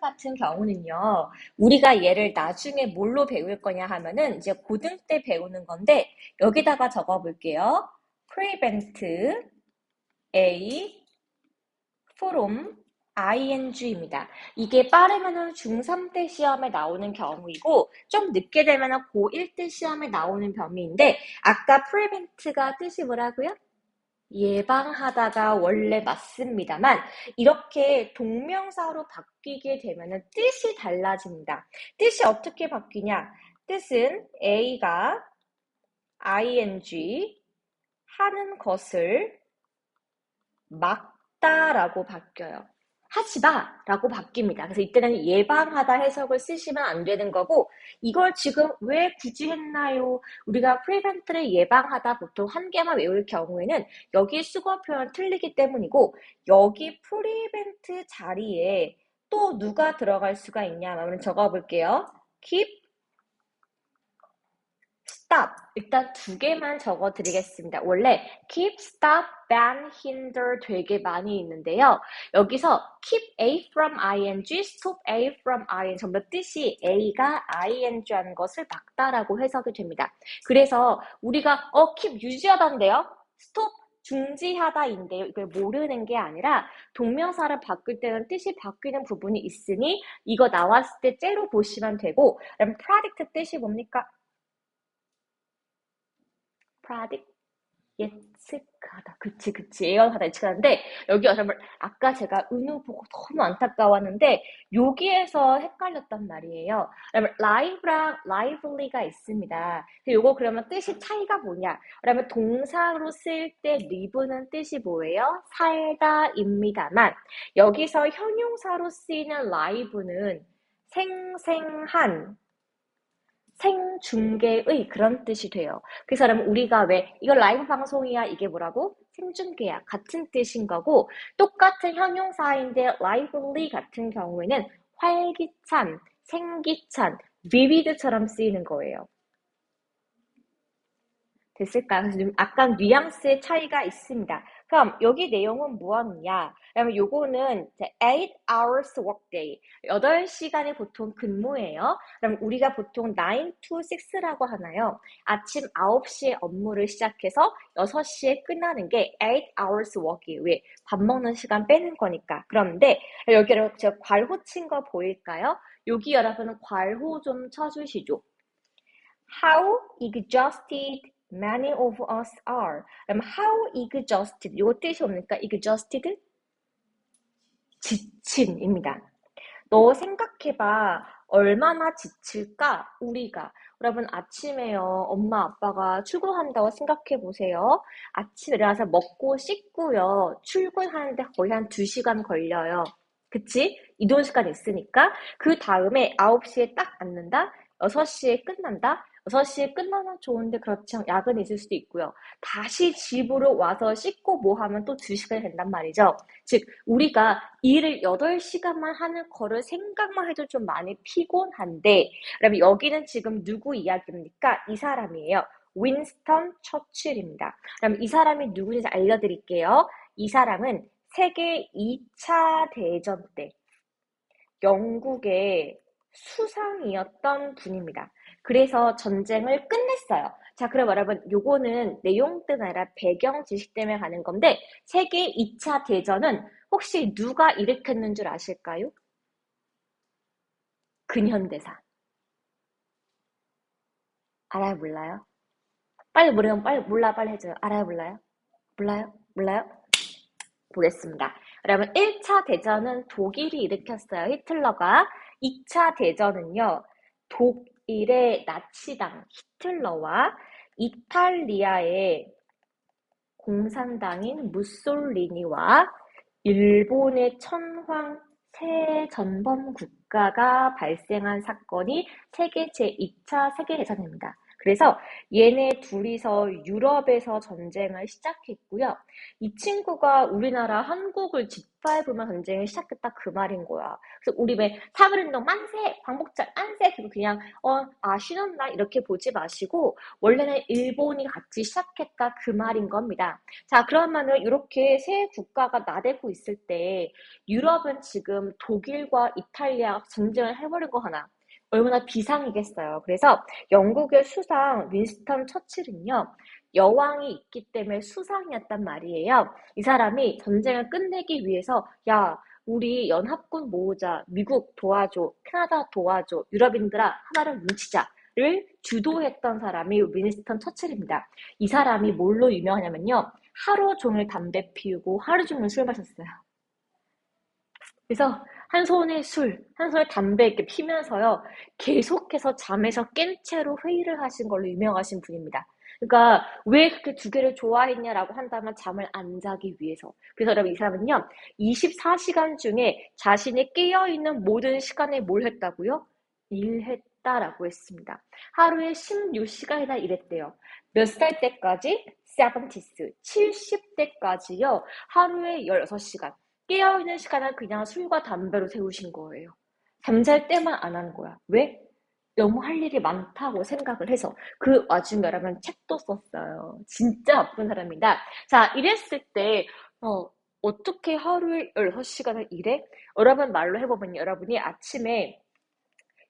같은 경우는요, 우리가 얘를 나중에 뭘로 배울 거냐 하면은 이제 고등 때 배우는 건데, 여기다가 적어 볼게요. prevent A from ing입니다. 이게 빠르면은 중3 때 시험에 나오는 경우이고, 좀 늦게 되면은 고1 때 시험에 나오는 범위인데, 아까 prevent가 뜻이 뭐라고요? 예방하다가 원래 맞습니다만 이렇게 동명사로 바뀌게 되면 뜻이 달라집니다. 뜻이 어떻게 바뀌냐? 뜻은 A가 ing 하는 것을 막다라고 바뀌어요. 하지 마! 라고 바뀝니다. 그래서 이때는 예방하다 해석을 쓰시면 안 되는 거고, 이걸 지금 왜 굳이 했나요? 우리가 prevent를 예방하다 보통 한 개만 외울 경우에는 여기 수거 표현 틀리기 때문이고, 여기 prevent 자리에 또 누가 들어갈 수가 있냐? 한번 적어볼게요. keep, stop. 일단 두 개만 적어 드리겠습니다. 원래 keep, stop, ban, hinder 되게 많이 있는데요. 여기서 keep A from ing, stop A from ing 전부 뜻이 A가 ing 하는 것을 막다라고 해석이 됩니다. 그래서 우리가 keep 유지하다인데요. stop 중지하다인데요. 이걸 모르는 게 아니라 동명사를 바꿀 때는 뜻이 바뀌는 부분이 있으니 이거 나왔을 때 째로 보시면 되고, 그다음 predict 뜻이 뭡니까? predict 예측하다. 그치. 예언하다, 예측하는데, 여기 여러분, 아까 제가 은우 보고 너무 안타까웠는데, 여기에서 헷갈렸단 말이에요. 그러면 live랑 lively가 있습니다. 요거 그러면 뜻이 차이가 뭐냐? 그러면 동사로 쓸 때 live는 뜻이 뭐예요? 살다입니다만, 여기서 형용사로 쓰이는 live는 생생한, 생중계의 그런 뜻이 돼요. 그래서 그러면 우리가 왜 이거 라이브 방송이야 이게 뭐라고? 생중계야 같은 뜻인 거고 똑같은 형용사인데 lively 같은 경우에는 활기찬, 생기찬, vivid처럼 쓰이는 거예요. 됐을까요? 그래서 좀 약간 뉘앙스의 차이가 있습니다. 그럼 여기 내용은 무엇이냐? 그러면 요거는 8 hours workday, 8시간이 보통 근무예요. 그럼 우리가 보통 9 to 6라고 하나요? 아침 9시에 업무를 시작해서 6시에 끝나는 게 8 hours work이에요. 왜? 밥 먹는 시간 빼는 거니까. 그런데 여기 제가 괄호 친 거 보일까요? 여기 여러분은 괄호 좀 쳐주시죠. How exhausted many of us are. 그럼 how exhausted, 요 뜻이 뭡니까? exhausted? 지친입니다. 너 생각해봐. 얼마나 지칠까? 우리가. 여러분 아침에요. 엄마 아빠가 출근한다고 생각해보세요. 아침에 일어나서 먹고 씻고요. 출근하는데 거의 한 2시간 걸려요. 그치? 이동 시간 있으니까. 그 다음에 9시에 딱 앉는다? 6시에 끝난다? 6시에 끝나면 좋은데 그렇지 않 야근이 있을 수도 있고요. 다시 집으로 와서 씻고 뭐 하면 또 2시간이 된단 말이죠. 즉 우리가 일을 8시간만 하는 거를 생각만 해도 좀 많이 피곤한데, 그러면 여기는 지금 누구 이야기입니까? 이 사람이에요. 윈스턴 처칠입니다. 그럼 이 사람이 누구인지 알려드릴게요. 이 사람은 세계 2차 대전 때 영국의 수상이었던 분입니다. 그래서 전쟁을 끝냈어요. 자, 그럼 여러분, 요거는 내용 때문에 아니라 배경 지식 때문에 가는 건데, 세계 2차 대전은 혹시 누가 일으켰는 줄 아실까요? 근현대사. 알아요, 몰라요? 빨리 모르면 빨리 몰라, 빨리 해줘요. 알아요, 몰라요? 몰라요? 보겠습니다. 여러분, 1차 대전은 독일이 일으켰어요. 히틀러가. 2차 대전은요, 독일의 나치당 히틀러와 이탈리아의 공산당인 무솔리니와 일본의 천황 새 전범 국가가 발생한 사건이 세계 제2차 세계대전입니다. 그래서 얘네 둘이서 유럽에서 전쟁을 시작했고요. 이 친구가 우리나라 한국을 짓밟으면 전쟁을 시작했다 그 말인 거야. 그래서 우리 왜 사그린동 만세, 광복절 만세 그리고 그냥 쉬는 날 이렇게 보지 마시고 원래는 일본이 같이 시작했다 그 말인 겁니다. 자, 그러면은 이렇게 세 국가가 나대고 있을 때 유럽은 지금 독일과 이탈리아가 전쟁을 해버린 거 하나. 얼마나 비상이겠어요. 그래서 영국의 수상 윈스턴 처칠은요, 여왕이 있기 때문에 수상이었단 말이에요. 이 사람이 전쟁을 끝내기 위해서, 야, 우리 연합군 모으자, 미국 도와줘, 캐나다 도와줘, 유럽인들아, 하나를 뭉치자를 주도했던 사람이 윈스턴 처칠입니다. 이 사람이 뭘로 유명하냐면요, 하루 종일 담배 피우고 하루 종일 술 마셨어요. 그래서 한 손에 술, 한 손에 담배 이렇게 피면서요, 계속해서 잠에서 깬 채로 회의를 하신 걸로 유명하신 분입니다. 그러니까 왜 그렇게 두 개를 좋아했냐라고 한다면 잠을 안 자기 위해서. 그래서 여러분 이 사람은요, 24시간 중에 자신이 깨어있는 모든 시간에 뭘 했다고요? 일했다라고 했습니다. 하루에 16시간이나 일했대요. 몇 살 때까지? 70s, 70대까지요. 하루에 16시간. 깨어있는 시간을 그냥 술과 담배로 세우신 거예요. 잠잘 때만 안 하는 거야. 왜? 너무 할 일이 많다고 생각을 해서. 그 와중에 여러분 책도 썼어요. 진짜 나쁜 사람이다. 자, 이랬을 때 어떻게 하루에 16시간을 일해? 여러분 말로 해보면 여러분이 아침에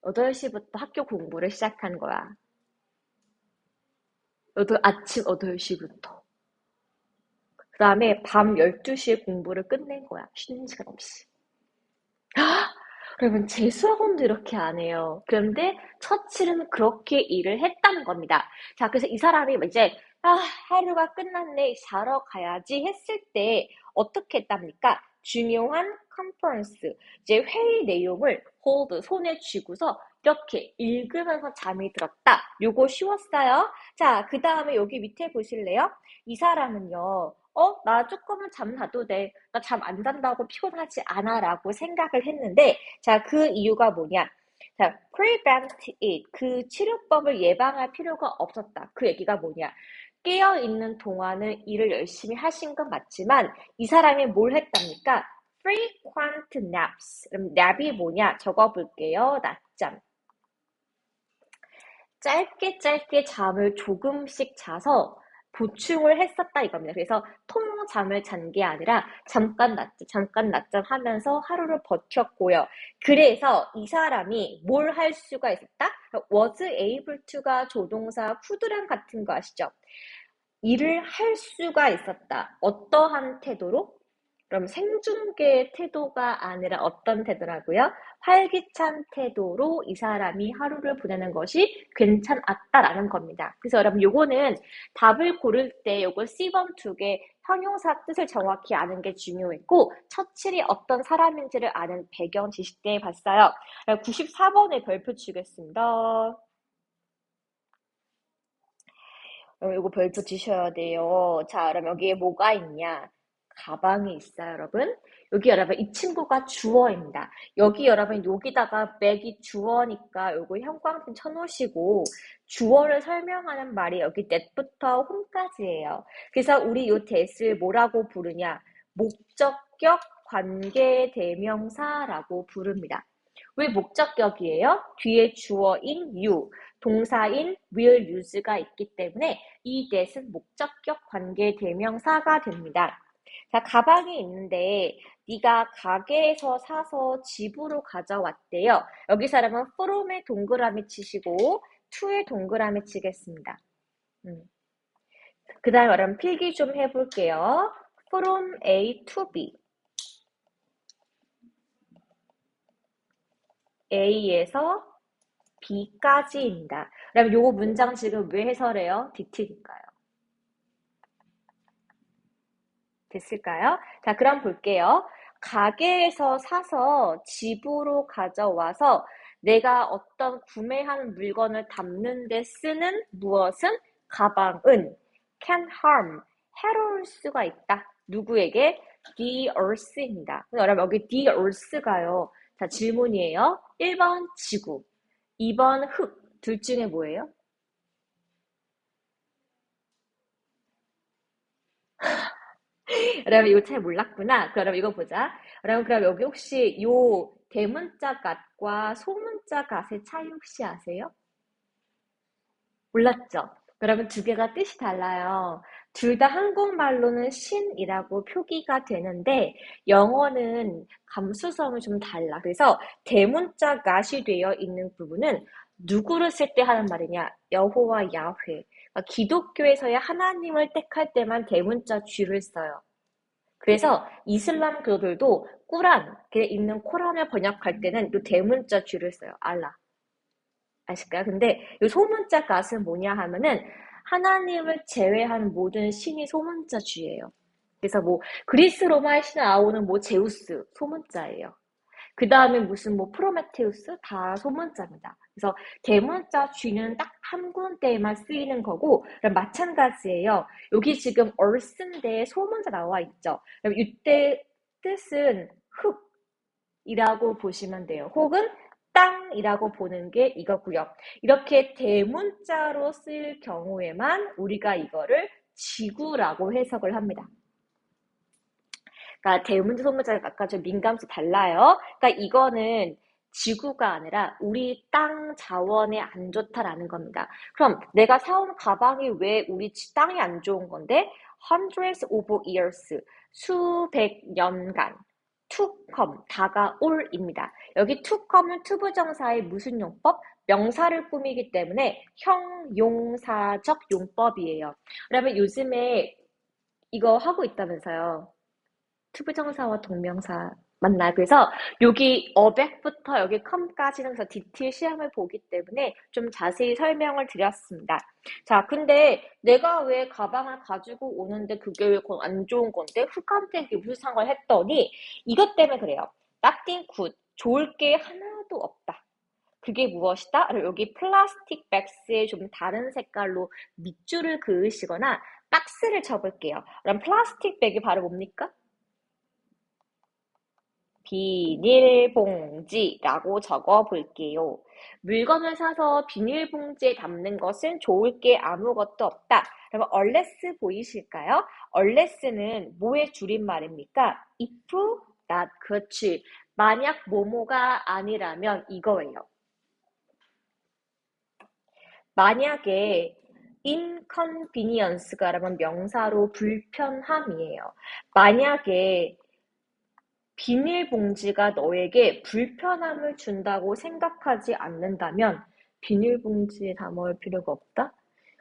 8시부터 학교 공부를 시작한 거야. 아침 8시부터. 그 다음에 밤 12시에 공부를 끝낸 거야. 쉬는 시간 없이. 여러분, 재수학원도 이렇게 안 해요. 그런데 처칠은 그렇게 일을 했다는 겁니다. 자, 그래서 이 사람이 이제, 하루가 끝났네, 자러 가야지 했을 때 어떻게 했답니까? 중요한 컨퍼런스, 이제 회의 내용을 손에 쥐고서 이렇게 읽으면서 잠이 들었다. 요거 쉬웠어요. 자, 그 다음에 여기 밑에 보실래요? 이 사람은요, 나 조금은 잠 자도 돼. 나 잠 안 잔다고 피곤하지 않아. 라고 생각을 했는데, 자, 그 이유가 뭐냐? 자, prevent it. 그 치료법을 예방할 필요가 없었다. 그 얘기가 뭐냐? 깨어있는 동안은 일을 열심히 하신 건 맞지만, 이 사람이 뭘 했답니까? frequent naps. 그럼 nap이 뭐냐? 적어볼게요. 낮잠. 짧게 짧게 잠을 조금씩 자서 보충을 했었다 이겁니다. 그래서 통잠을 잔 게 아니라 잠깐 낮잠 하면서 하루를 버텼고요. 그래서 이 사람이 뭘 할 수가 있었다? was able to가 조동사 could랑 같은 거 아시죠? 일을 할 수가 있었다. 어떠한 태도로? 그럼 생중계의 태도가 아니라 어떤 태도라고요? 활기찬 태도로 이 사람이 하루를 보내는 것이 괜찮았다라는 겁니다. 그래서 여러분 요거는 답을 고를 때 요거 C번 두 개 형용사 뜻을 정확히 아는 게 중요했고 처칠이 어떤 사람인지를 아는 배경 지식 때문에 봤어요. 94번에 별표 주겠습니다. 이거 별표 주셔야 돼요. 자, 그럼 여기에 뭐가 있냐? 가방이 있어요, 여러분. 여기 여러분, 이 친구가 주어입니다. 여기다가 맥이 주어니까 요거 형광펜 쳐놓으시고, 주어를 설명하는 말이 여기 that부터 홈까지예요. 그래서 우리 요 that을 뭐라고 부르냐? 목적격 관계대명사라고 부릅니다. 왜 목적격이에요? 뒤에 주어인 you, 동사인 will use가 있기 때문에 이 that은 목적격 관계대명사가 됩니다. 자, 가방이 있는데 네가 가게에서 사서 집으로 가져왔대요. 여기 사람은 from에 동그라미 치시고 to에 동그라미 치겠습니다. 그 다음에 여러분 필기 좀 해볼게요. from A to B. A에서 B까지입니다. 그럼 요거 문장 지금 왜 해설해요? DT니까요. 됐을까요? 자, 그럼 볼게요. 가게에서 사서 집으로 가져와서 내가 어떤 구매한 물건을 담는 데 쓰는 무엇은? 가방은 can harm, 해로울 수가 있다. 누구에게? the earth입니다. 여러분 여기 the earth가요. 자, 질문이에요. 1번 지구, 2번 흙. 둘 중에 뭐예요? 여러분 이거 잘 몰랐구나. 그럼 이거 보자. 여러분 그럼 여기 혹시 요 대문자 갓과 소문자 갓의 차이 혹시 아세요? 몰랐죠? 그러면 두 개가 뜻이 달라요. 둘 다 한국말로는 신이라고 표기가 되는데 영어는 감수성이 좀 달라. 그래서 대문자 갓이 되어 있는 부분은 누구를 쓸 때 하는 말이냐? 여호와 야훼. 그러니까 기독교에서의 하나님을 택할 때만 대문자 쥐를 써요. 그래서 이슬람 교도들도 꾸란에 있는 코란을 번역할 때는 이 대문자 쥐를 써요. 알라. 아실까요? 근데 이 소문자 갓은 뭐냐 하면은 하나님을 제외한 모든 신이 소문자 쥐예요. 그래서 뭐 그리스 로마의 신 아오는 뭐 제우스 소문자예요. 그 다음에 무슨 뭐 프로메테우스 다 소문자입니다. 그래서 대문자 쥐는 딱 한 군데에만 쓰이는 거고 마찬가지예요. 여기 지금 얼쓴데 소문자 나와 있죠. 그럼 이때 뜻은 흙이라고 보시면 돼요. 혹은 땅이라고 보는 게 이거고요. 이렇게 대문자로 쓰일 경우에만 우리가 이거를 지구라고 해석을 합니다. 그러니까 대문자, 소문자가 아까 좀 민감수 달라요. 그러니까 이거는 지구가 아니라 우리 땅 자원에 안 좋다라는 겁니다. 그럼 내가 사온 가방이 왜 우리 땅이 안 좋은 건데? Hundreds of years, 수백 년간, to come, 다가올입니다. 여기 to come은 투부정사의 무슨 용법? 명사를 꾸미기 때문에 형용사적 용법이에요. 그러면 요즘에 이거 하고 있다면서요. 투부정사와 동명사 맞나요? 그래서 여기 어백부터 여기 come까지는 그래서 디테일 시험을 보기 때문에 좀 자세히 설명을 드렸습니다. 자, 근데 내가 왜 가방을 가지고 오는데 그게 왜 안 좋은 건데 훅한테 그게 무슨 상관을 했더니 이것 때문에 그래요. Nothing good. 좋을 게 하나도 없다. 그게 무엇이다? 여기 플라스틱 백스에 좀 다른 색깔로 밑줄을 그으시거나 박스를 쳐볼게요. 그럼 플라스틱 백이 바로 뭡니까? 비닐봉지라고 적어 볼게요. 물건을 사서 비닐봉지에 담는 것은 좋을 게 아무것도 없다. 그러면 unless 보이실까요? unless는 뭐의 줄임말입니까? if, not, 그렇지. 만약 뭐뭐가 아니라면 이거예요. 만약에 inconvenience가 라면 명사로 불편함이에요. 만약에 비닐봉지가 너에게 불편함을 준다고 생각하지 않는다면 비닐봉지에 담을 필요가 없다?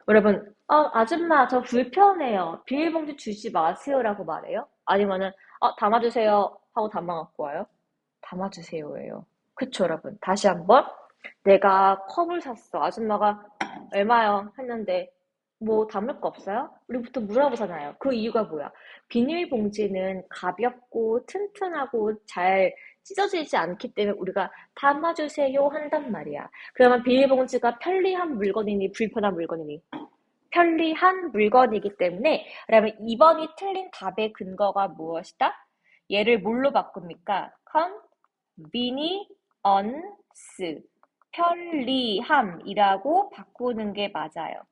여러분, 아줌마, 저 불편해요. 비닐봉지 주지 마세요라고 말해요? 아니면은, 담아주세요 하고 담아 갖고 와요? 담아주세요예요. 그쵸, 여러분? 다시 한번. 내가 컵을 샀어. 아줌마가 얼마요? 했는데 뭐 담을 거 없어요? 우리부터 물어보잖아요. 그 이유가 뭐야? 비닐봉지는 가볍고 튼튼하고 잘 찢어지지 않기 때문에 우리가 담아주세요 한단 말이야. 그러면 비닐봉지가 편리한 물건이니 불편한 물건이니? 편리한 물건이기 때문에 그러면 2번이 틀린 답의 근거가 무엇이다? 얘를 뭘로 바꿉니까? convenience, 편리함이라고 바꾸는 게 맞아요.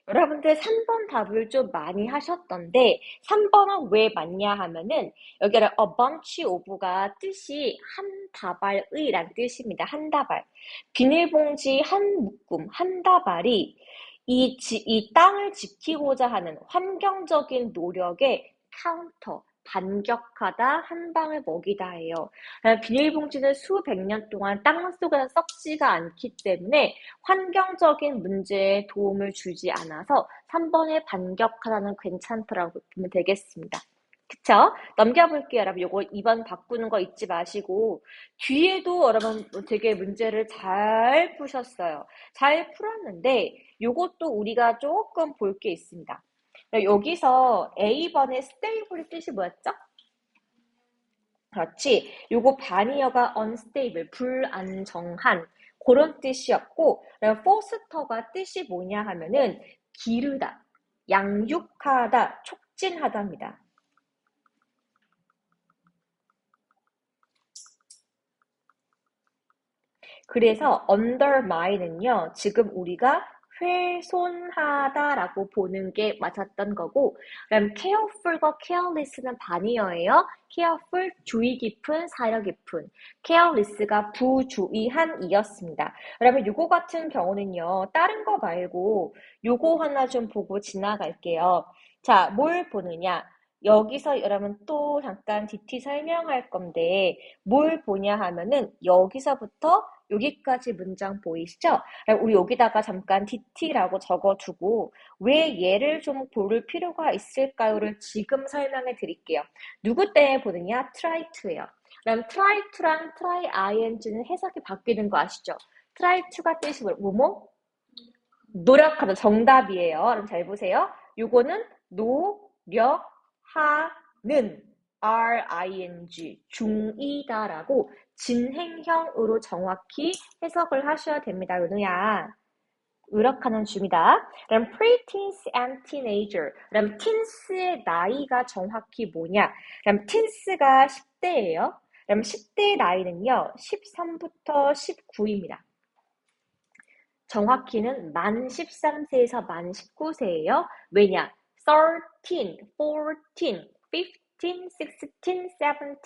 여러분들 3번 답을 좀 많이 하셨던데 3번은 왜 맞냐 하면은 여기를 a bunch of가 뜻이 한 다발의란 뜻입니다. 한 다발. 비닐봉지 한 묶음, 한 다발이 이 땅을 지키고자 하는 환경적인 노력에 카운터, 반격하다, 한 방을 먹이다예요. 비닐봉지는 수백 년 동안 땅 속에서 썩지가 않기 때문에 환경적인 문제에 도움을 주지 않아서 3번에 반격하다는 괜찮더라고 보면 되겠습니다. 그쵸? 넘겨볼게요, 여러분. 요거 2번 바꾸는 거 잊지 마시고 뒤에도 여러분 되게 문제를 잘 푸셨어요. 잘 풀었는데 요것도 우리가 조금 볼 게 있습니다. 여기서 A번의 stable의 뜻이 뭐였죠? 그렇지. 요거 바니어가 unstable, 불안정한 그런 뜻이었고 포스터가 뜻이 뭐냐 하면은 기르다, 양육하다, 촉진하다입니다. 그래서 undermine은요. 지금 우리가 훼손하다라고 보는 게 맞았던 거고, 그럼 careful과 careless는 반이어예요. careful 주의 깊은, 사려 깊은, careless가 부주의한이었습니다. 그러면 요거 같은 경우는요, 다른 거 말고 요거 하나 좀 보고 지나갈게요. 자, 뭘 보느냐? 여기서 여러분 또 잠깐 DT 설명할 건데 뭘 보냐 하면은 여기서부터 여기까지 문장 보이시죠? 우리 여기다가 잠깐 DT라고 적어두고 왜 얘를 좀 고를 필요가 있을까요를 지금 설명해 드릴게요. 누구 때문에 보느냐? try to예요. 그럼 try to랑 try ing는 해석이 바뀌는 거 아시죠? try to가 뜻이 뭐뭐? 노력하다 정답이에요. 그럼 잘 보세요. 요거는 노력하는 ring 중이다라고 진행형으로 정확히 해석을 하셔야 됩니다. 은우야. 노력하는 중이다. 그럼 preteens and teenager. 그럼 teens의 나이가 정확히 뭐냐? 그럼 teens가 10대예요. 그럼 10대의 나이는요. 13부터 19입니다. 정확히는 만 13세에서 만 19세예요. 왜냐? 13, 14, 15, 16, 17, 18,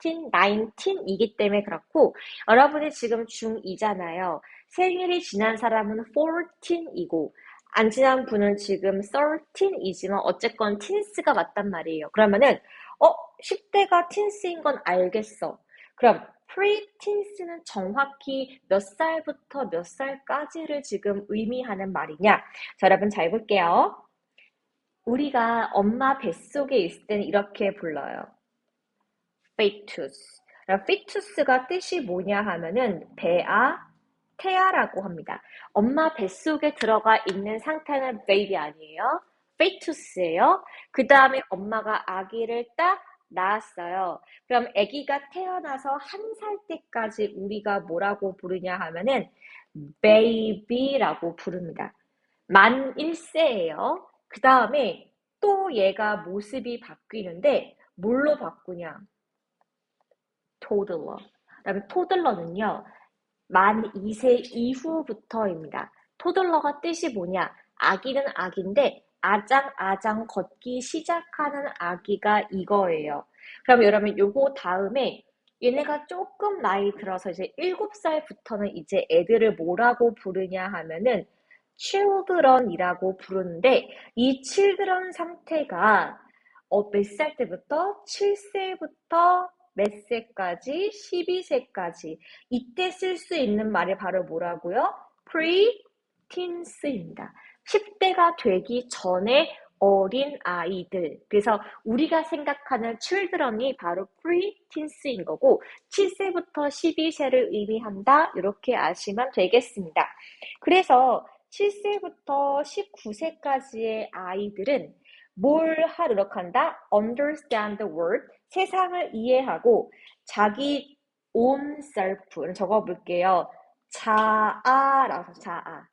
19이기 때문에 그렇고 여러분이 지금 중2잖아요. 생일이 지난 사람은 14이고 안 지난 분은 지금 13이지만 어쨌건 티니스가 맞단 말이에요. 그러면은 10대가 티니스인 건 알겠어. 그럼 프리틴스는 정확히 몇 살부터 몇 살까지를 지금 의미하는 말이냐? 자, 여러분 잘 볼게요. 우리가 엄마 뱃속에 있을 때는 이렇게 불러요. fetus. fetus가 뜻이 뭐냐 하면은 배아, 태아라고 합니다. 엄마 뱃속에 들어가 있는 상태는 baby 아니에요. fetus예요. 그 다음에 엄마가 아기를 딱 낳았어요. 그럼 아기가 태어나서 1살 때까지 우리가 뭐라고 부르냐 하면은 baby라고 부릅니다. 만 1세예요. 그 다음에 또 얘가 모습이 바뀌는데 뭘로 바꾸냐? toddler. 그다음에 toddler는요. 만 2세 이후부터입니다. 토들러가 뜻이 뭐냐? 아기는 아기인데 아장아장 걷기 시작하는 아기가 이거예요. 그럼 여러분 요거 다음에 얘네가 조금 나이 들어서 이제 7살부터는 이제 애들을 뭐라고 부르냐 하면은 children이라고 부르는데 이 children 상태가 몇 살 때부터? 7세부터 몇 세까지? 12세까지. 이때 쓸 수 있는 말이 바로 뭐라고요? pre-teens입니다. 10대가 되기 전에 어린 아이들. 그래서 우리가 생각하는 children이 바로 pre-teens인 거고 7세부터 12세를 의미한다. 이렇게 아시면 되겠습니다. 그래서 7세부터 19세까지의 아이들은 뭘 하도록 understand the world, 세상을 이해하고 자기 own self, 적어볼게요. 자아라서 자아.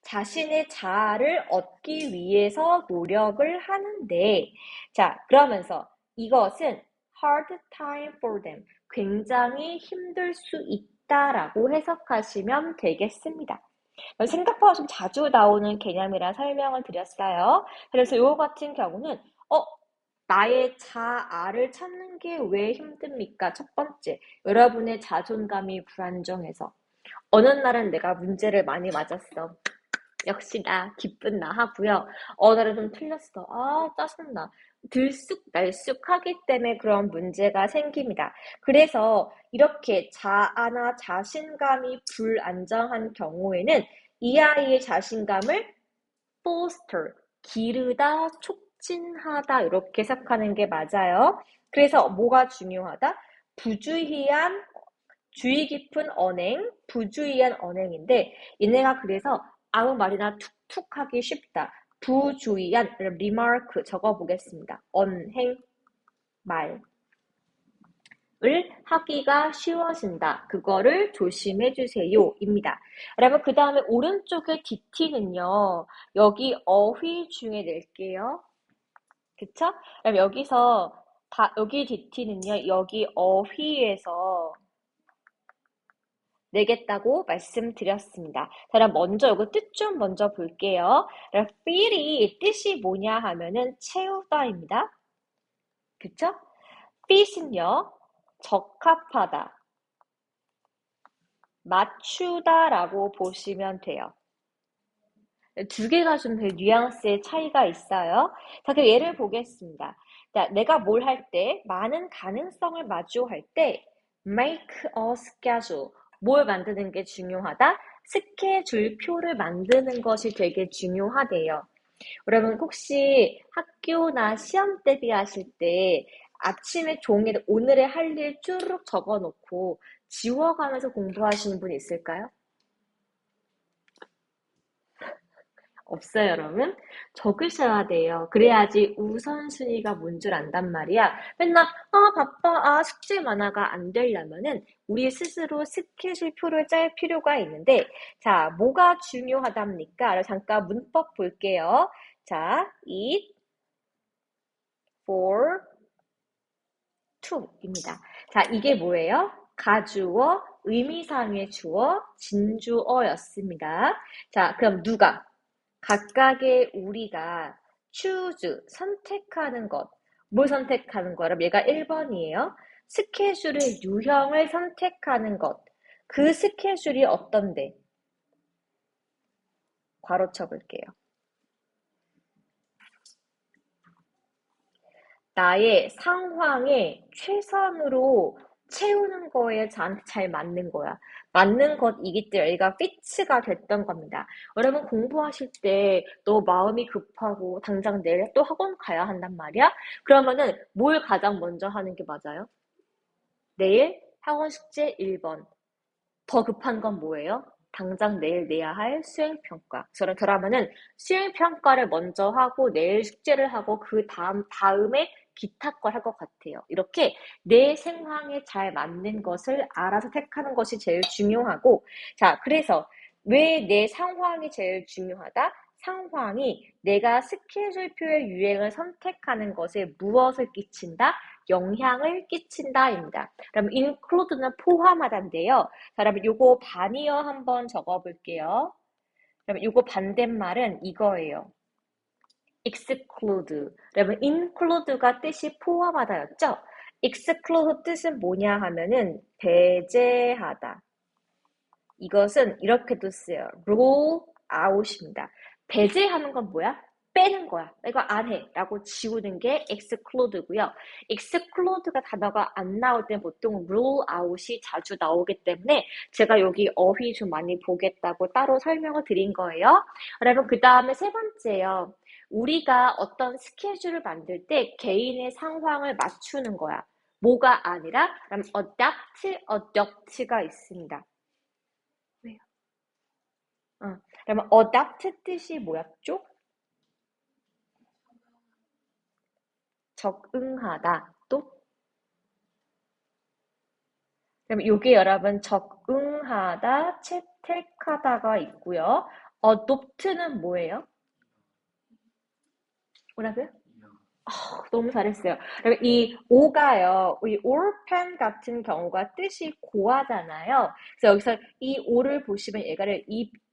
자신의 자아를 얻기 위해서 노력을 하는데, 자, 그러면서 이것은 hard time for them, 굉장히 힘들 수 있다라고 해석하시면 되겠습니다. 생각보다 좀 자주 나오는 개념이라 설명을 드렸어요. 그래서 이거 같은 경우는 나의 자아를 찾는 게 왜 힘듭니까? 첫 번째, 여러분의 자존감이 불안정해서 어느 날은 내가 문제를 많이 맞았어. 역시 나 기쁜 나 하고요. 날은 좀 틀렸어. 짜증나. 들쑥날쑥하기 때문에 그런 문제가 생깁니다. 그래서 이렇게 자아나 자신감이 불안정한 경우에는 이 아이의 자신감을 foster, 기르다, 촉진하다 이렇게 해석하는 게 맞아요. 그래서 뭐가 중요하다? 부주의한 주의 깊은 언행, 부주의한 언행인데 얘네가 그래서 아무 말이나 툭툭 하기 쉽다. 부주의한 remark 적어보겠습니다. 언행, 말을 하기가 쉬워진다. 그거를 조심해 주세요. 입니다. 여러분 그 다음에 오른쪽에 DT는요. 여기 어휘 중에 낼게요. 그쵸? 그럼 여기서 여기 DT는요. 여기 어휘에서 내겠다고 말씀드렸습니다. 자, 그럼 먼저 이거 뜻 좀 먼저 볼게요. fill이 뜻이 뭐냐 하면은 채우다입니다. 그쵸? fit은요, 적합하다, 맞추다라고 보시면 돼요. 두 개가 좀 뉘앙스의 차이가 있어요. 자, 그 예를 보겠습니다. 자, 내가 뭘 할 때, 많은 가능성을 마주할 때, make a schedule. 뭘 만드는 게 중요하다? 스케줄표를 만드는 것이 되게 중요하대요. 여러분, 혹시 학교나 시험 대비하실 때 아침에 종이에 오늘의 할 일 쭈르륵 적어 놓고 지워가면서 공부하시는 분 있을까요? 없어요, 여러분. 적으셔야 돼요. 그래야지 우선순위가 뭔 줄 안단 말이야. 맨날, 바빠, 숙제 많아가 안 되려면은 우리 스스로 스케줄표를 짤 필요가 있는데, 자, 뭐가 중요하답니까? 잠깐 문법 볼게요. 자, eat for to입니다. 자, 이게 뭐예요? 가주어, 의미상의 주어, 진주어였습니다. 자, 그럼 누가? 각각의 우리가 choose, 선택하는 것. 뭘 선택하는 거라? 얘가 1번이에요. 스케줄의 유형을 선택하는 것. 그 스케줄이 어떤데? 괄호 쳐볼게요. 나의 상황에 최선으로 채우는 거에 저한테 잘 맞는 거야. 맞는 것이기 때문에 얘가 피츠가 됐던 겁니다. 여러분 공부하실 때 너 마음이 급하고 당장 내일 또 학원 가야 한단 말이야? 그러면은 뭘 가장 먼저 하는 게 맞아요? 내일 학원 숙제 1번. 더 급한 건 뭐예요? 당장 내일 내야 할 수행평가. 그러면은 수행평가를 먼저 하고 내일 숙제를 하고 그 다음에 기타 걸 할 것 같아요. 이렇게 내 상황에 잘 맞는 것을 알아서 택하는 것이 제일 중요하고, 자, 그래서 왜 내 상황이 제일 중요하다? 상황이 내가 스케줄표의 유행을 선택하는 것에 무엇을 끼친다? 영향을 끼친다입니다. 그럼 include는 포함하다인데요. 자, 그러면 요거 반이어 한번 적어볼게요. 그러면 요거 반대말은 이거예요. exclude. 그러면 include가 뜻이 포함하다였죠? exclude 뜻은 뭐냐 하면은 배제하다. 이것은 이렇게도 쓰여요. rule out입니다. 배제하는 건 뭐야? 빼는 거야. 이거 안 해. 라고 지우는 게 exclude고요. exclude가 단어가 안 나올 때 보통 rule out이 자주 나오기 때문에 제가 여기 어휘 좀 많이 보겠다고 따로 설명을 드린 거예요. 여러분, 그 다음에 세 번째요. 우리가 어떤 스케줄을 만들 때 개인의 상황을 맞추는 거야. 뭐가 아니라, 그럼 adapt가 있습니다. 왜요? 그러면 adapt 뜻이 뭐였죠? 적응하다. 또? 그러면 이게 여러분 적응하다, 채택하다가 있고요. adopt는 뭐예요? 뭐라고요? 너무 잘했어요. 그러면 이 오가요. 이 orphan 같은 경우가 뜻이 고하잖아요. 그래서 여기서 이 오를 보시면 얘가를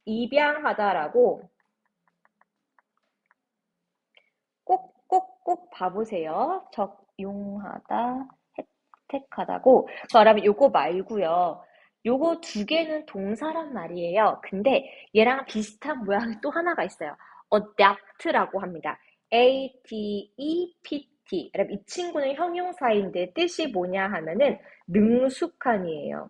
입양하다라고 꼭 봐보세요. 적용하다, 혜택하다고. 그러면 요거 말고요. 요거 두 개는 동사란 말이에요. 근데 얘랑 비슷한 모양이 또 하나가 있어요. adapt라고 합니다. A-D-E-P-T. 그럼 이 친구는 형용사인데 뜻이 뭐냐 하면은 능숙한이에요.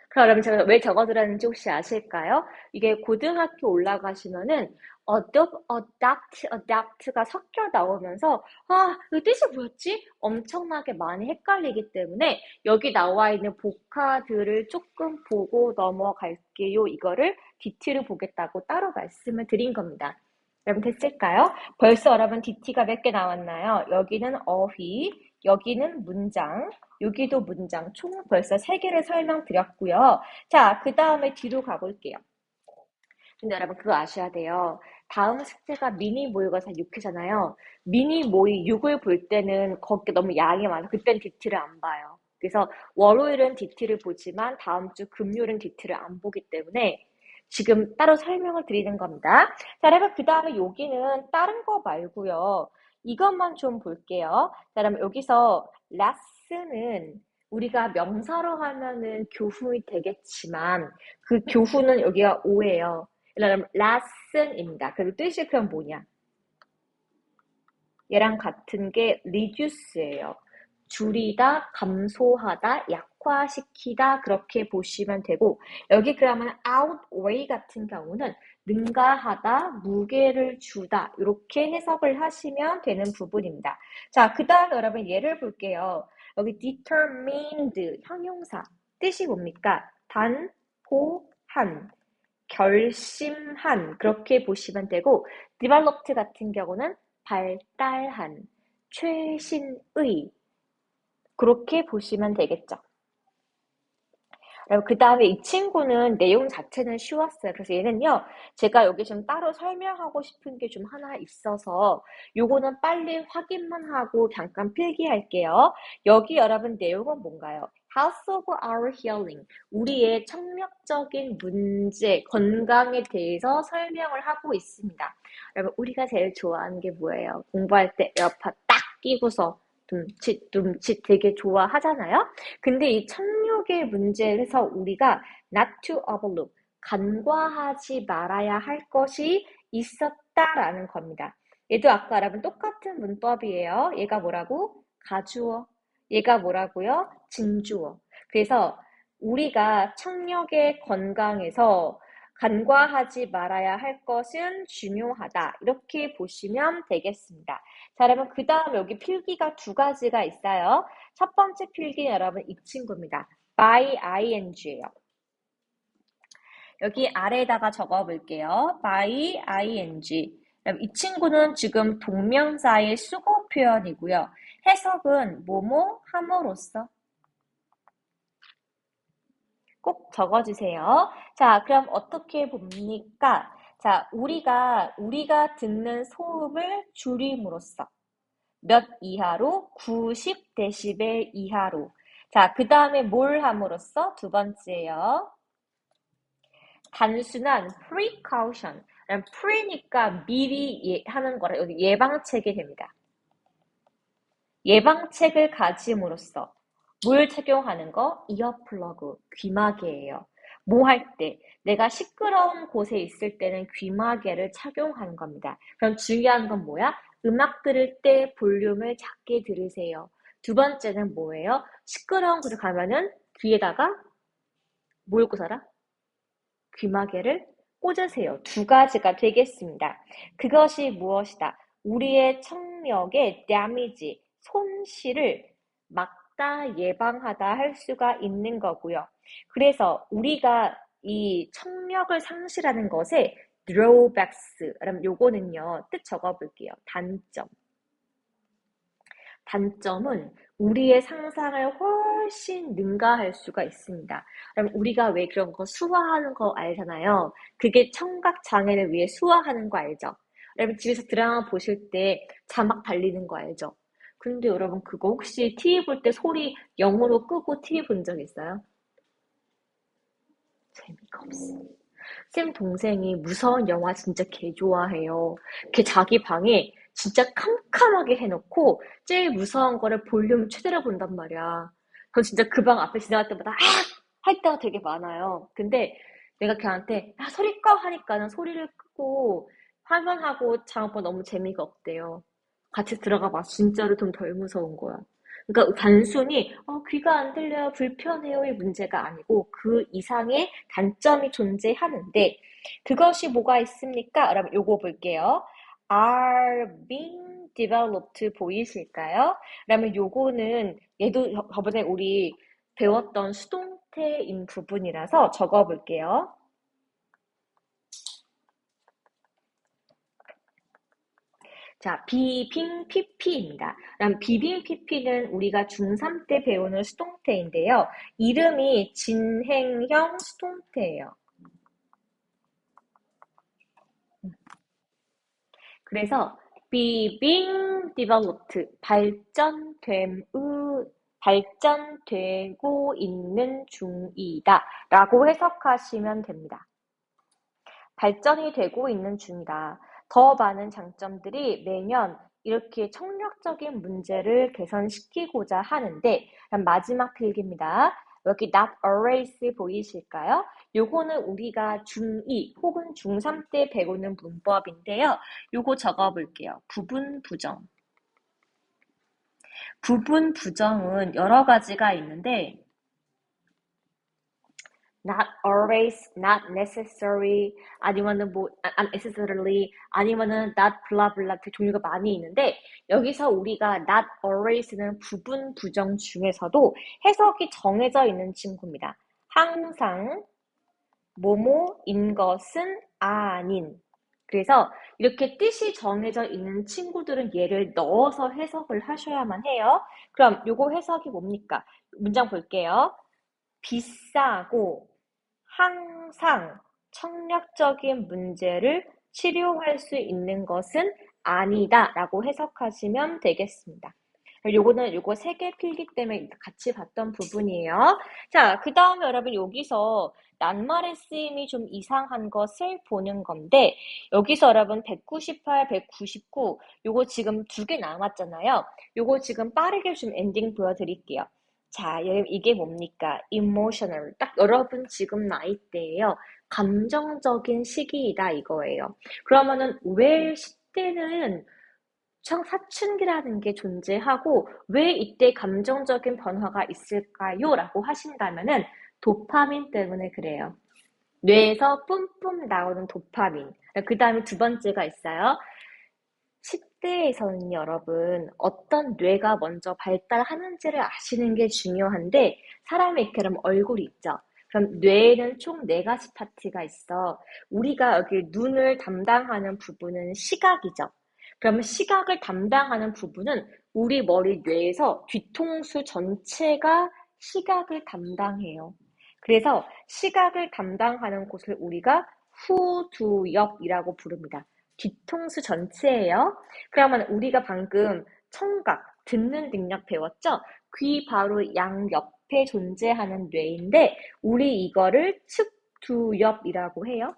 그럼 제가 왜 적어두라는지 혹시 아실까요? 이게 고등학교 올라가시면은 adapt가 섞여 나오면서 이 뜻이 뭐였지? 엄청나게 많이 헷갈리기 때문에 여기 나와 있는 복화들을 조금 보고 넘어갈게요. 이거를 DT를 보겠다고 따로 말씀을 드린 겁니다. 여러분 됐을까요? 벌써 여러분 DT가 몇 개 나왔나요? 여기는 어휘, 여기는 문장, 여기도 문장, 총 벌써 3개를 설명드렸고요. 자, 그 다음에 뒤로 가볼게요. 근데 여러분 그거 아셔야 돼요. 다음 숙제가 미니 모의고사 6회잖아요. 미니 모의 6을 볼 때는 거기 너무 양이 많아. 그땐 DT를 안 봐요. 그래서 월요일은 DT를 보지만 다음 주 금요일은 DT를 안 보기 때문에 지금 따로 설명을 드리는 겁니다. 자, 여러분, 그 다음에 여기는 다른 거 말고요. 이것만 좀 볼게요. 자, 그러면 여기서 레슨은 우리가 명사로 하면은 교훈이 되겠지만 그 교훈은 여기가 오예요. 그러면 lesson입니다. 그리고 뜻이 그럼 뭐냐? 얘랑 같은 게 reduce예요. 줄이다, 감소하다, 약화시키다 그렇게 보시면 되고 여기 그러면 outweigh 같은 경우는 능가하다, 무게를 주다 이렇게 해석을 하시면 되는 부분입니다. 자, 그 다음에 여러분 예를 볼게요. 여기 determined 형용사 뜻이 뭡니까? 단호한, 결심한 그렇게 보시면 되고 developed 같은 경우는 발달한, 최신의 그렇게 보시면 되겠죠. 그 다음에 이 친구는 내용 자체는 쉬웠어요. 그래서 얘는요, 제가 여기 좀 따로 설명하고 싶은 게 좀 하나 있어서 요거는 빨리 확인만 하고 잠깐 필기할게요. 여기 여러분 내용은 뭔가요? Health of our healing. 우리의 청력적인 문제, 건강에 대해서 설명을 하고 있습니다. 여러분, 우리가 제일 좋아하는 게 뭐예요? 공부할 때 에어팟 딱 끼고서 둠칫 되게 좋아하잖아요? 근데 이 청력의 문제에서 우리가 not to overlook, 간과하지 말아야 할 것이 있었다라는 겁니다. 얘도 아까 여러분 똑같은 문법이에요. 얘가 뭐라고? 가주어. 얘가 뭐라고요? 진주어. 그래서 우리가 청력의 건강에서 간과하지 말아야 할 것은 중요하다. 이렇게 보시면 되겠습니다. 자, 여러분, 그 다음 여기 필기가 두 가지가 있어요. 첫 번째 필기는 여러분 이 친구입니다. by ing예요. 여기 아래에다가 적어 볼게요. by ing. 이 친구는 지금 동명사의 수고 표현이고요. 해석은 뭐뭐 함으로써 꼭 적어주세요. 자, 그럼 어떻게 봅니까? 자, 우리가 듣는 소음을 줄임으로써 몇 이하로? 90데시벨 이하로. 자, 그 다음에 뭘 함으로써? 두 번째요. 단순한 precaution. pre니까 미리 하는 거라 여기 예방책이 됩니다. 예방책을 가짐으로써 뭘 착용하는 거? 이어플러그, 귀마개예요. 뭐 할 때? 내가 시끄러운 곳에 있을 때는 귀마개를 착용하는 겁니다. 그럼 중요한 건 뭐야? 음악 들을 때 볼륨을 작게 들으세요. 두 번째는 뭐예요? 시끄러운 곳에 가면은 귀에다가 뭘 꽂아라? 귀마개를 꽂으세요. 두 가지가 되겠습니다. 그것이 무엇이다? 우리의 청력의 damage이, 손실을 막다, 예방하다 할 수가 있는 거고요. 그래서 우리가 이 청력을 상실하는 것에 drawbacks, 그럼 요거는요, 뜻 적어볼게요. 단점. 단점은 우리의 상상을 훨씬 능가할 수가 있습니다. 그럼 우리가 왜 그런 거 수화하는 거 알잖아요. 그게 청각 장애를 위해 수화하는 거 알죠? 여러분 집에서 드라마 보실 때 자막 달리는 거 알죠? 근데 여러분 그거 혹시 TV 볼 때 소리 0으로 끄고 TV 본 적 있어요? 재미가 없어. 쌤 동생이 무서운 영화 진짜 개 좋아해요. 걔 자기 방에 진짜 캄캄하게 해놓고 제일 무서운 거를 볼륨 최대로 본단 말이야. 전 진짜 그 방 앞에 지나갈 때마다 아! 할 때가 되게 많아요. 근데 내가 걔한테 야, 소리 꺼 하니까는 소리를 끄고 화면하고 장본 너무 재미가 없대요. 같이 들어가 봐. 진짜로 좀 덜 무서운 거야. 그러니까 단순히 귀가 안 들려요, 불편해요의 문제가 아니고 그 이상의 단점이 존재하는데 그것이 뭐가 있습니까? 여러분 요거 볼게요. are being developed 보이실까요? 그러면 요거는 얘도 저번에 우리 배웠던 수동태인 부분이라서 적어볼게요. 자, 비빙 PP입니다. 그럼 비빙 PP는 우리가 중3 때 배우는 수동태인데요. 이름이 진행형 수동태예요. 그래서 being developed, 발전됨의 발전되고 있는 중이다 라고 해석하시면 됩니다. 발전이 되고 있는 중이다. 더 많은 장점들이 매년 이렇게 청력적인 문제를 개선시키고자 하는데, 마지막 필기입니다. 여기 not always 보이실까요? 요거는 우리가 중2 혹은 중3 때 배우는 문법인데요. 요거 적어볼게요. 부분 부정. 부분 부정은 여러 가지가 있는데 not always, not necessary, 아니면은 뭐 unnecessarily, 아니면은 not blah blah 되게 종류가 많이 있는데 여기서 우리가 not always는 부분 부정 중에서도 해석이 정해져 있는 친구입니다. 항상 뭐뭐인 것은 아닌. 그래서 이렇게 뜻이 정해져 있는 친구들은 얘를 넣어서 해석을 하셔야만 해요. 그럼 요거 해석이 뭡니까? 문장 볼게요. 비싸고 항상 청력적인 문제를 치료할 수 있는 것은 아니다 라고 해석하시면 되겠습니다. 요거 세 개 필기 때문에 같이 봤던 부분이에요. 자, 그 다음에 여러분 여기서 낱말의 쓰임이 좀 이상한 것을 보는 건데 여기서 여러분 198, 199 요거 지금 2개 남았잖아요. 요거 지금 빠르게 좀 엔딩 보여드릴게요. 자, 여러분 이게 뭡니까? emotional. 딱 여러분 지금 나이대예요. 감정적인 시기이다 이거예요. 그러면은 왜 10대는 사춘기라는 게 존재하고 왜 이때 감정적인 변화가 있을까요? 라고 하신다면은 도파민 때문에 그래요. 뇌에서 뿜뿜 나오는 도파민. 그 다음에 두 번째가 있어요. 10대에서는 여러분 어떤 뇌가 먼저 발달하는지를 아시는 게 중요한데 사람의 이렇게 그럼 얼굴이 있죠. 그럼 뇌에는 총 4가지 파트가 있어. 우리가 여기 눈을 담당하는 부분은 시각이죠. 그러면 시각을 담당하는 부분은 우리 머리 뇌에서 뒤통수 전체가 시각을 담당해요. 그래서 시각을 담당하는 곳을 우리가 후두엽이라고 부릅니다. 뒤통수 전체예요. 그러면 우리가 방금 청각, 듣는 능력 배웠죠? 귀 바로 양옆에 존재하는 뇌인데 우리 이거를 측두엽이라고 해요.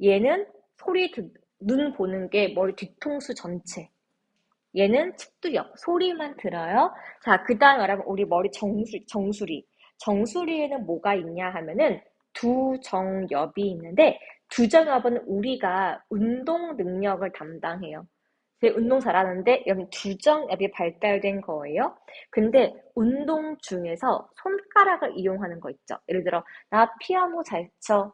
얘는 눈 보는 게 머리 뒤통수 전체. 얘는 측두엽, 소리만 들어요. 자, 그 다음 여러분 우리 머리 정수리. 정수리에는 뭐가 있냐 하면은 두 정엽이 있는데 두 정엽은 우리가 운동 능력을 담당해요. 운동 잘하는데 여기 두 정엽이 발달된 거예요. 근데 운동 중에서 손가락을 이용하는 거 있죠. 예를 들어 나 피아노 잘 쳐,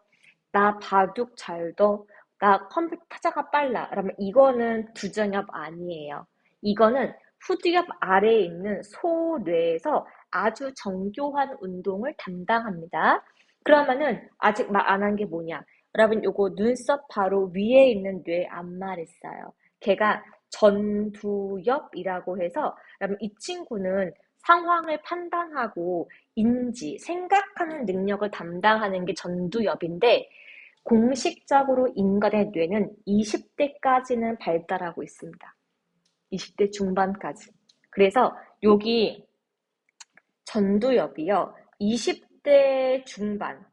나 바둑 잘 둬, 나 컴퓨터 타자가 빨라. 그러면 이거는 두 정엽 아니에요. 이거는 후두엽 아래에 있는 소뇌에서 아주 정교한 운동을 담당합니다. 그러면은 아직 말 안 한 게 뭐냐? 여러분 요거 눈썹 바로 위에 있는 뇌 안말했어요. 걔가 전두엽이라고 해서 여러분 이 친구는 상황을 판단하고 인지, 생각하는 능력을 담당하는 게 전두엽인데 공식적으로 인간의 뇌는 20대까지는 발달하고 있습니다. 20대 중반까지. 그래서 여기 전두엽이요. 20대 중반,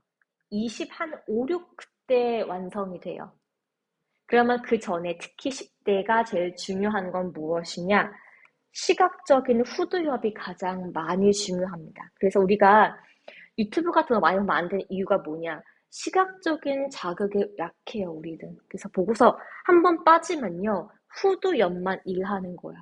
5, 6 그때 완성이 돼요. 그러면 그 전에 특히 10대가 제일 중요한 건 무엇이냐? 시각적인 후두엽이 가장 많이 중요합니다. 그래서 우리가 유튜브 같은 거 많이 보면 안 되는 이유가 뭐냐? 시각적인 자극에 약해요, 우리는. 그래서 보고서 한 번 빠지면요, 후두엽만 일하는 거야.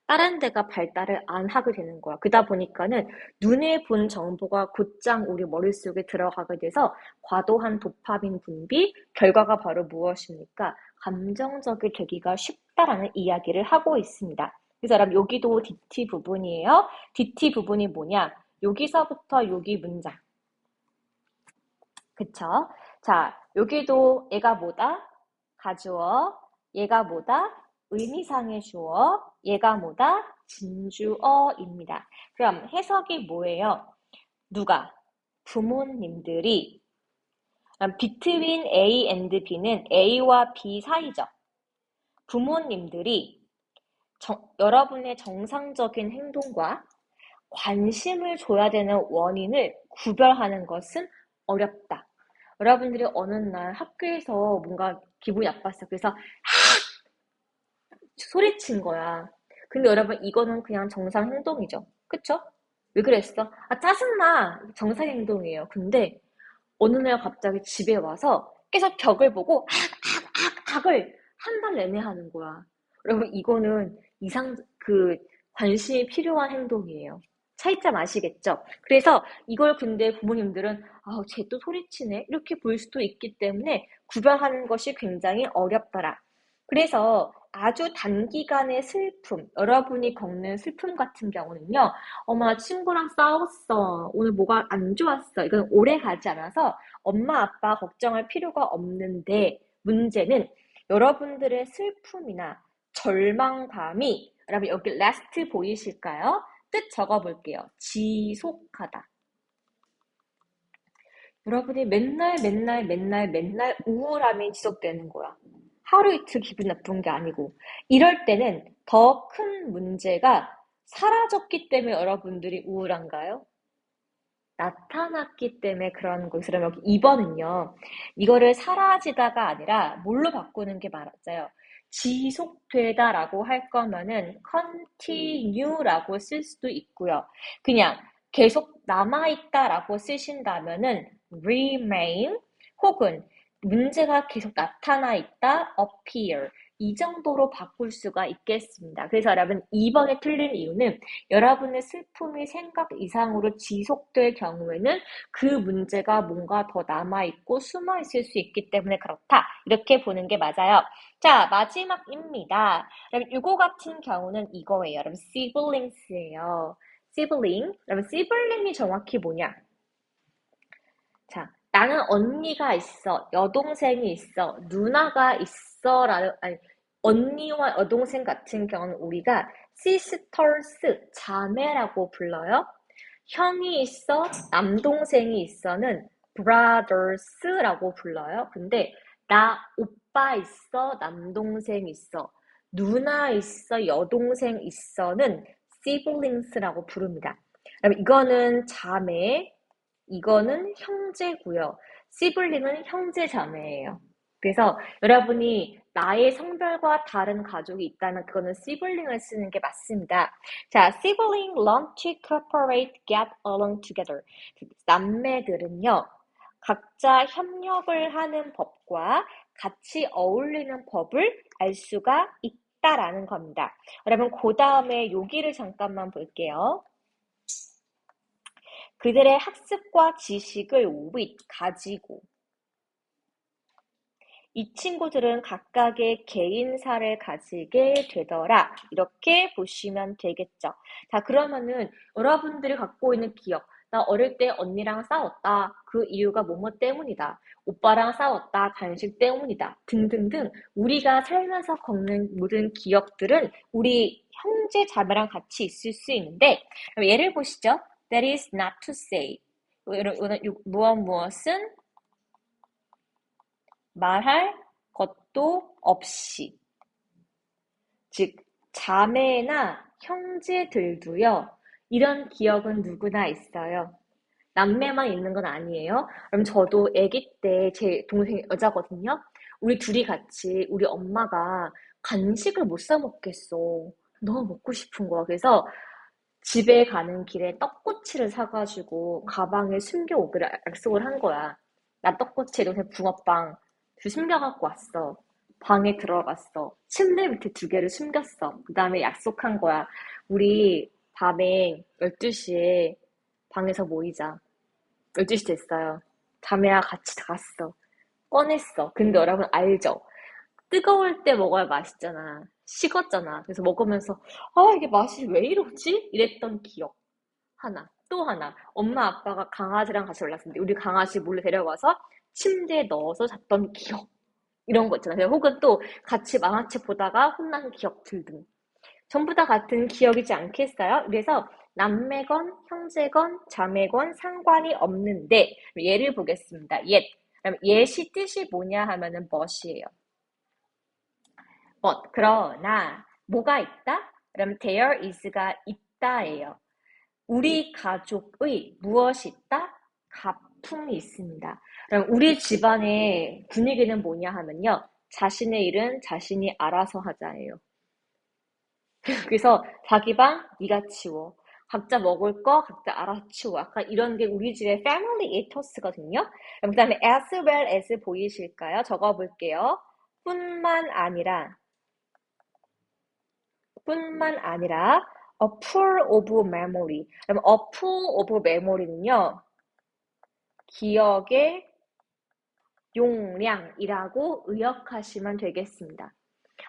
다른 데가 발달을 안 하게 되는 거야. 그러다 보니까는 눈에 본 정보가 곧장 우리 머릿속에 들어가게 돼서 과도한 도파민 분비, 결과가 바로 무엇입니까? 감정적이 되기가 쉽다라는 이야기를 하고 있습니다. 그래서 여러분 여기도 DT 부분이에요. DT 부분이 뭐냐? 여기서부터 여기 문장. 그쵸? 자, 여기도 얘가 뭐다? 가주어. 얘가 뭐다? 의미상의 주어. 얘가 뭐다? 진주어입니다. 그럼 해석이 뭐예요? 누가? 부모님들이 between A and B는 A와 B 사이죠. 부모님들이 여러분의 정상적인 행동과 관심을 줘야 되는 원인을 구별하는 것은 어렵다. 여러분들이 어느 날 학교에서 뭔가 기분이 나빴어. 그래서 소리친 거야. 근데 여러분 이거는 그냥 정상 행동이죠. 그쵸? 왜 그랬어? 아 짜증나. 정상 행동이에요. 근데 어느 날 갑자기 집에 와서 계속 벽을 보고 악을 한 달 내내 하는 거야. 여러분 이거는 관심이 필요한 행동이에요. 차이점 아시겠죠? 그래서 이걸 근데 부모님들은 쟤 또 소리치네 이렇게 볼 수도 있기 때문에 구별하는 것이 굉장히 어렵더라. 그래서 아주 단기간의 슬픔, 여러분이 겪는 슬픔 같은 경우는요, 엄마 친구랑 싸웠어. 오늘 뭐가 안 좋았어. 이건 오래 가지 않아서 엄마 아빠 걱정할 필요가 없는데 문제는 여러분들의 슬픔이나 절망감이 여러분 여기 last 보이실까요? 뜻 적어볼게요. 지속하다. 여러분이 맨날 우울함이 지속되는 거야. 하루 이틀 기분 나쁜 게 아니고 이럴 때는 더 큰 문제가 사라졌기 때문에 여러분들이 우울한가요? 나타났기 때문에 그런 거. 그럼 여기 2번은요. 이거를 사라지다가 아니라 뭘로 바꾸는 게 맞아요? 지속되다라고 할 거면은 continue라고 쓸 수도 있고요. 그냥 계속 남아있다라고 쓰신다면은 remain 혹은 문제가 계속 나타나 있다 appear 이 정도로 바꿀 수가 있겠습니다. 그래서 여러분 2번에 틀린 이유는 여러분의 슬픔이 생각 이상으로 지속될 경우에는 그 문제가 뭔가 더 남아있고 숨어있을 수 있기 때문에 그렇다. 이렇게 보는 게 맞아요. 자, 마지막입니다. 여러분, 이거 같은 경우는 이거예요. 여러분, siblings예요. sibling. 여러분, sibling이 정확히 뭐냐? 자, 나는 언니가 있어, 여동생이 있어, 누나가 있어, 아니, 언니와 여동생 같은 경우는 우리가 sisters, 자매라고 불러요. 형이 있어, 남동생이 있어는 brothers라고 불러요. 근데 나 오빠 있어, 남동생 있어, 누나 있어, 여동생 있어는 siblings라고 부릅니다. 그럼 이거는 자매, 이거는 형제고요. 시블링은 형제 자매예요. 그래서 여러분이 나의 성별과 다른 가족이 있다면 그거는 시블링을 쓰는 게 맞습니다. 자, sibling learn to cooperate, get along together. 남매들은요, 각자 협력을 하는 법과 같이 어울리는 법을 알 수가 있다라는 겁니다. 여러분, 그 다음에 여기를 잠깐만 볼게요. 그들의 학습과 지식을 가지고 이 친구들은 각각의 개인사를 가지게 되더라. 이렇게 보시면 되겠죠. 자, 그러면은 여러분들이 갖고 있는 기억. 나 어릴 때 언니랑 싸웠다. 그 이유가 뭐뭐 때문이다. 오빠랑 싸웠다. 간식 때문이다. 등등등. 우리가 살면서 겪는 모든 기억들은 우리 형제 자매랑 같이 있을 수 있는데 예를 보시죠. That is not to say. 무엇은 말할 것도 없이. 즉, 자매나 형제들도요, 이런 기억은 누구나 있어요. 남매만 있는 건 아니에요. 그럼 저도 아기 때 제 동생이 여자거든요. 우리 둘이 같이 우리 엄마가 간식을 못 사 먹겠어. 너무 먹고 싶은 거야. 그래서 집에 가는 길에 떡꼬치를 사가지고 가방에 숨겨오기로 약속을 한 거야. 나 떡꼬치, 동생 붕어빵 숨겨갖고 왔어. 방에 들어갔어. 침대 밑에 2개를 숨겼어. 그 다음에 약속한 거야. 우리 밤에 12시에 방에서 모이자. 12시 됐어요. 자매랑 같이 갔어. 꺼냈어. 근데 여러분 알죠? 뜨거울 때 먹어야 맛있잖아. 식었잖아. 그래서 먹으면서 이게 맛이 왜 이러지? 이랬던 기억. 하나. 또 하나. 엄마 아빠가 강아지랑 같이 올랐는데 우리 강아지 몰래 데려가서 침대에 넣어서 잤던 기억. 이런 거 있잖아요. 혹은 또 같이 만화책 보다가 혼난 기억들 등. 전부 다 같은 기억이지 않겠어요? 그래서 남매건 형제건 자매건 상관이 없는데 예를 보겠습니다. 그럼 yet이 뜻이 뭐냐 하면은 much이에요. 그러나 뭐가 있다? 그럼 there is가 있다예요. 우리 가족의 무엇이 있다? 가풍이 있습니다. 그럼 우리 집안의 분위기는 뭐냐 하면요. 자신의 일은 자신이 알아서 하자예요. 그래서 자기 방 네가 치워. 각자 먹을 거 각자 알아서 치워. 약간 이런 게 우리 집의 패밀리 에토스거든요. 그다음에 as well as 보이실까요? 적어볼게요. 뿐만 아니라 뿐만 아니라 a pool of memory. 그럼 a pool of memory는요. 기억의 용량이라고 의역하시면 되겠습니다.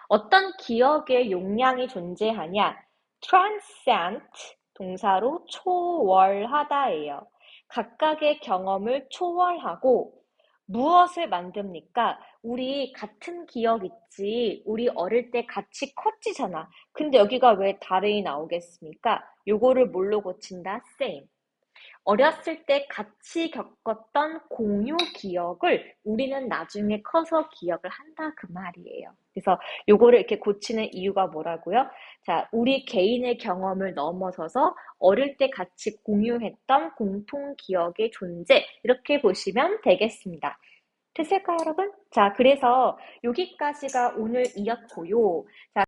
어떤 기억의 용량이 존재하냐? transcend 동사로 초월하다예요. 각각의 경험을 초월하고 무엇을 만듭니까? 우리 같은 기억 있지. 우리 어릴 때 같이 컸지잖아. 근데 여기가 왜 다르게 나오겠습니까? 요거를 뭘로 고친다? same. 어렸을 때 같이 겪었던 공유 기억을 우리는 나중에 커서 기억을 한다 그 말이에요. 그래서 요거를 이렇게 고치는 이유가 뭐라고요? 자, 우리 개인의 경험을 넘어서서 어릴 때 같이 공유했던 공통 기억의 존재 이렇게 보시면 되겠습니다. 됐을까요, 여러분? 자, 그래서 여기까지가 오늘 이었고요. 자,